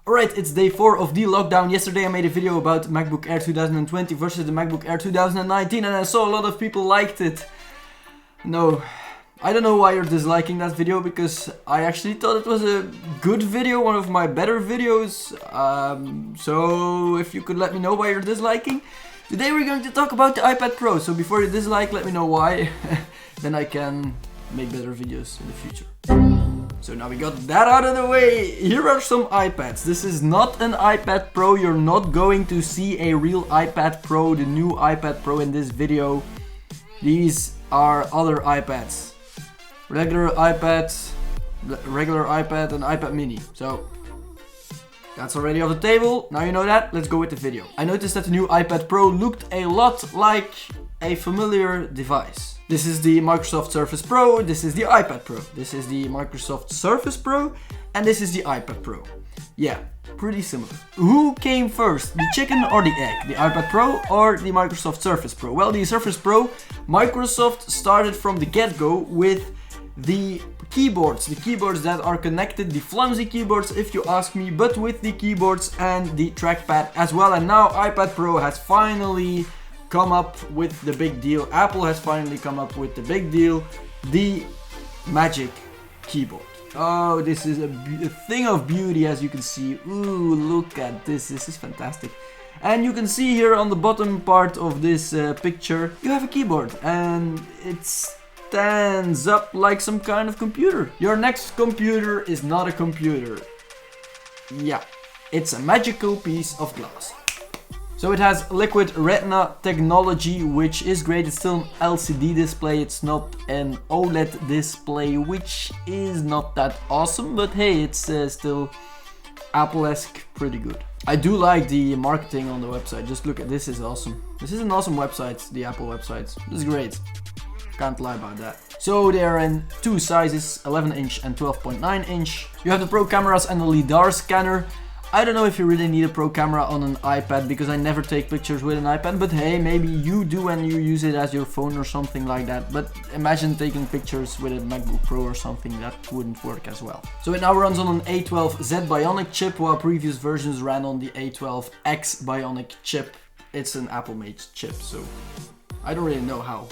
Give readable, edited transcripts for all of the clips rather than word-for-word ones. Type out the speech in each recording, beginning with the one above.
Alright, it's day 4 of the lockdown. Yesterday I made a video about MacBook Air 2020 versus the MacBook Air 2019 and I saw a lot of people liked it. No, I don't know why you're disliking that video because I actually thought it was a good video, one of my better videos. So if you could let me know why you're disliking. Today we're going to talk about the iPad Pro, so before you dislike, let me know why. Then I can make better videos in the future. So now we got that out of the way. Here are some iPads. This is not an iPad Pro. You're not going to see a real iPad Pro, the new iPad Pro in this video. These are other iPads. Regular iPad, and iPad mini. So that's already off the table. Now you know that. Let's go with the video. I noticed that the new iPad Pro looked a lot like a familiar device. This is the Microsoft Surface Pro, this is the iPad Pro, this is the Microsoft Surface Pro, and this is the iPad Pro. Yeah, pretty similar. Who came first, the chicken or the egg? The iPad Pro or the Microsoft Surface Pro? Well, the Surface Pro, Microsoft started from the get-go with the keyboards that are connected, the flimsy keyboards if you ask me, but with the keyboards and the trackpad as well. And now iPad Pro has finally come up with the big deal. Apple has finally come up with the big deal, the Magic Keyboard. Oh, this is a thing of beauty, as you can see. Ooh, look at this. This is fantastic. And you can see here on the bottom part of this picture, you have a keyboard and it stands up like some kind of computer. Your next computer is not a computer. Yeah, it's a magical piece of glass. So it has liquid retina technology, which is great. It's still an LCD display, it's not an OLED display, which is not that awesome, but hey, it's still Apple-esque, pretty good. I do like the marketing on the website. Just look at this, is awesome. This is an awesome website, the Apple website. This is great. Can't lie about that. So they are in two sizes, 11-inch and 12.9 inch. You have the Pro cameras and the LiDAR scanner. I don't know if you really need a Pro camera on an iPad because I never take pictures with an iPad, but hey, maybe you do and you use it as your phone or something like that. But imagine taking pictures with a MacBook Pro or something, that wouldn't work as well. So it now runs on an A12Z Bionic chip, while previous versions ran on the A12X Bionic chip. It's an Apple-made chip, so I don't really know how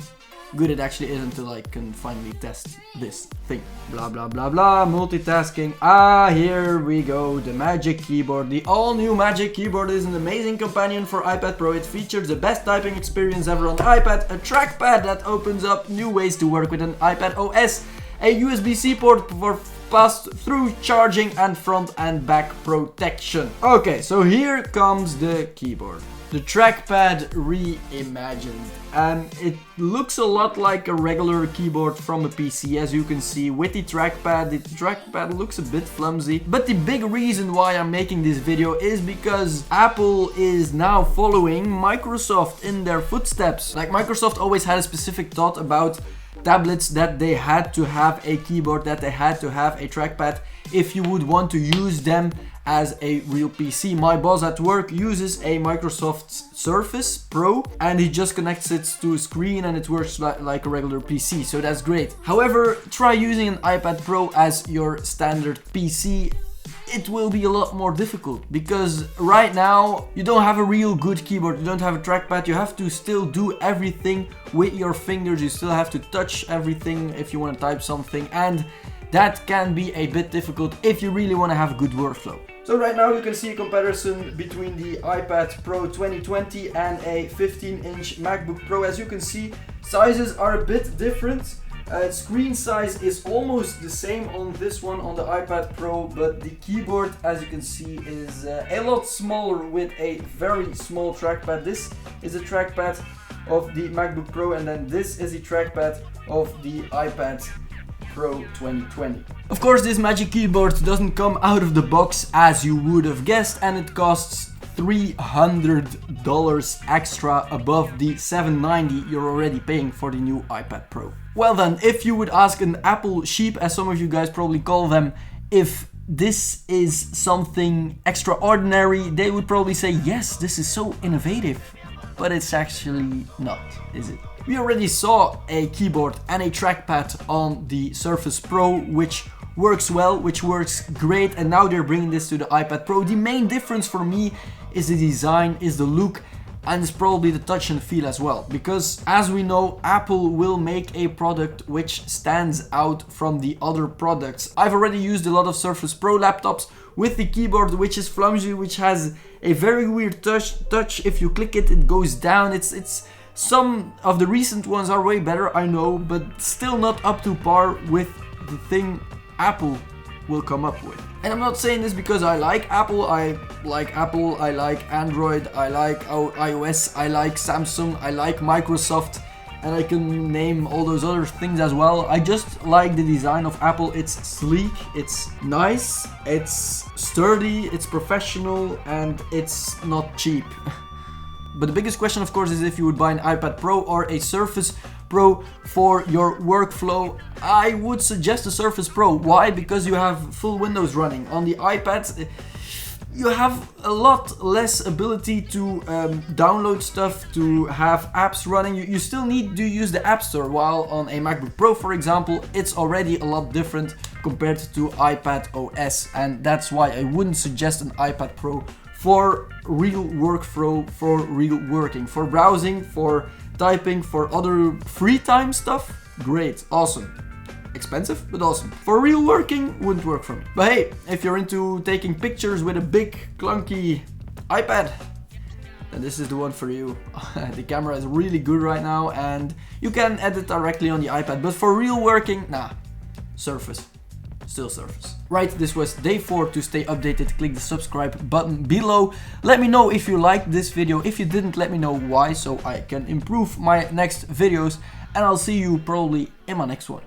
good it actually is until I can finally test this thing. Blah blah blah blah, multitasking. Ah, here we go, the Magic Keyboard. The all-new Magic Keyboard is an amazing companion for iPad Pro. It features the best typing experience ever on iPad, a trackpad that opens up new ways to work with an iPad OS, a USB-C port for pass-through charging, and front and back protection. Okay, so here comes the keyboard. The trackpad reimagined, and it looks a lot like a regular keyboard from a PC, as you can see. With the trackpad looks a bit flimsy, but the big reason why I'm making this video is because Apple is now following Microsoft in their footsteps. Like, Microsoft always had a specific thought about tablets, that they had to have a keyboard, that they had to have a trackpad if you would want to use them as a real PC. My boss at work uses a Microsoft Surface Pro and he just connects it to a screen and it works like a regular PC, so that's great. However, try using an iPad Pro as your standard PC. It will be a lot more difficult because right now you don't have a real good keyboard, you don't have a trackpad, you have to still do everything with your fingers, you still have to touch everything if you want to type something, and that can be a bit difficult if you really want to have a good workflow. So right now you can see a comparison between the iPad Pro 2020 and a 15-inch MacBook Pro. As you can see, sizes are a bit different. Screen size is almost the same on this one, on the iPad Pro, but the keyboard, as you can see, is a lot smaller with a very small trackpad. This is a trackpad of the MacBook Pro, and then this is the trackpad of the iPad Pro 2020. Of course, this Magic Keyboard doesn't come out of the box as you would have guessed, and it costs $300 extra above the $790 you're already paying for the new iPad Pro. Well then, if you would ask an Apple sheep, as some of you guys probably call them, if this is something extraordinary, they would probably say, yes, this is so innovative. But it's actually not, is it? We already saw a keyboard and a trackpad on the Surface Pro, which works well, which works great, and now they're bringing this to the iPad Pro. The main difference for me is the design, is the look, and it's probably the touch and feel as well, because as we know, Apple will make a product which stands out from the other products. I've already used a lot of Surface Pro laptops with the keyboard, which is flimsy, which has a very weird touch. If you click it, it goes down. It's some of the recent ones are way better, I know, but still not up to par with the thing Apple will come up with. And I'm not saying this because I like Apple, I like Android, I like iOS, I like Samsung, I like Microsoft, and I can name all those other things as well. I just like the design of Apple. It's sleek, it's nice, it's sturdy, it's professional, and it's not cheap. But the biggest question, of course, is if you would buy an iPad Pro or a Surface Pro for your workflow. I would suggest a Surface Pro. Why? Because you have full Windows running. On the iPad, you have a lot less ability to download stuff, to have apps running. You still need to use the App Store, while on a MacBook Pro, for example, it's already a lot different compared to iPad OS, and that's why I wouldn't suggest an iPad Pro for real workflow, for real working, for browsing, for typing, for other free time stuff. Great, awesome. Expensive, but awesome. For real working, wouldn't work for me. But hey, if you're into taking pictures with a big, clunky iPad, then this is the one for you. The camera is really good right now, and you can edit directly on the iPad. But for real working, nah, Surface. Still Surface. Right, this was day 4. To stay updated, click the subscribe button below. Let me know if you liked this video. If you didn't, let me know why, so I can improve my next videos. And I'll see you probably in my next one.